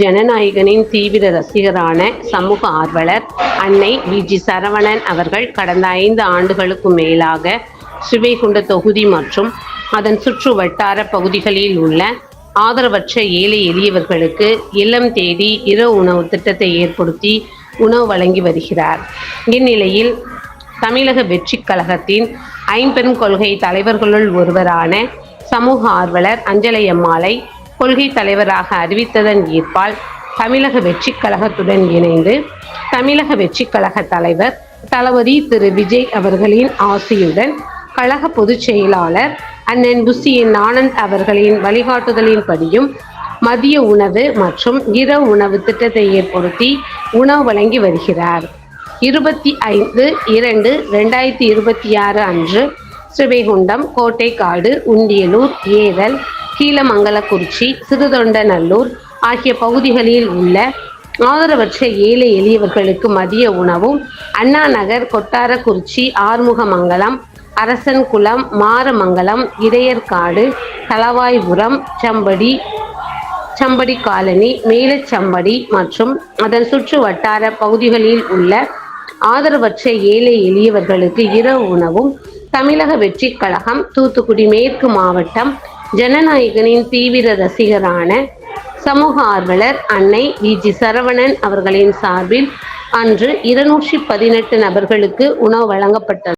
ஜனநாயகனின் தீவிர ரசிகரான சமூக ஆர்வலர் அன்னை வி.ஜி. சரவணன் அவர்கள் கடந்த 5 ஆண்டுகளுக்கு மேலாக ஸ்ரீவைகுண்ட தொகுதி மற்றும் அதன் சுற்று வட்டார பகுதிகளில் உள்ள ஆதரவற்ற ஏழை எளியவர்களுக்கு இல்லம் தேடி இரவு உணவு திட்டத்தை ஏற்படுத்தி உணவு வழங்கி வருகிறார். இந்நிலையில் தமிழக வெற்றிக் கழகத்தின் ஐம்பெரும் கொள்கை தலைவர்களுள் ஒருவரான சமூக ஆர்வலர் அஞ்சலையம்மாளை கொள்கை தலைவராக அறிவித்ததன் ஈர்ப்பால் தமிழக வெற்றிக் கழகத்துடன் இணைந்து தமிழக வெற்றிக் கழக தலைவர் தளபதி திரு விஜய் அவர்களின் ஆசியுடன் கழக பொதுச் செயலாளர் அண்ணன் புசியின் ஆனந்த் அவர்களின் வழிகாட்டுதலின்படியும் மதிய உணவு மற்றும் இரவு உணவு திட்டத்தை ஏற்படுத்தி உணவு வழங்கி வருகிறார். 25/2/2026 அன்று ஸ்ரீவைகுண்டம், கோட்டைக்காடு, உண்டியலூர், ஏதல், கீழமங்கலக்குறிச்சி, சிறுதொண்டநல்லூர் ஆகிய பகுதிகளில் உள்ள ஆதரவற்ற ஏழை எளியவர்களுக்கு மதிய உணவும், அண்ணா நகர், கொட்டாரக்குறிச்சி, ஆறுமுகமங்கலம், அரசன்குளம், மாரமங்கலம், இடையர்காடு, தளவாய்புரம், சம்படி காலனி, மேலச்சம்படி மற்றும் அதன் சுற்று வட்டார பகுதிகளில் உள்ள ஆதரவற்ற ஏழை எளியவர்களுக்கு இரவு உணவும் தமிழக வெற்றிக் கழகம் தூத்துக்குடி மேற்கு மாவட்டம் ஜனநாயகனின் தீவிர ரசிகரான சமூக ஆர்வலர் அன்னை வி.ஜி. சரவணன் அவர்களின் சார்பில் அன்று 218 நபர்களுக்கு உணவு வழங்கப்பட்டது.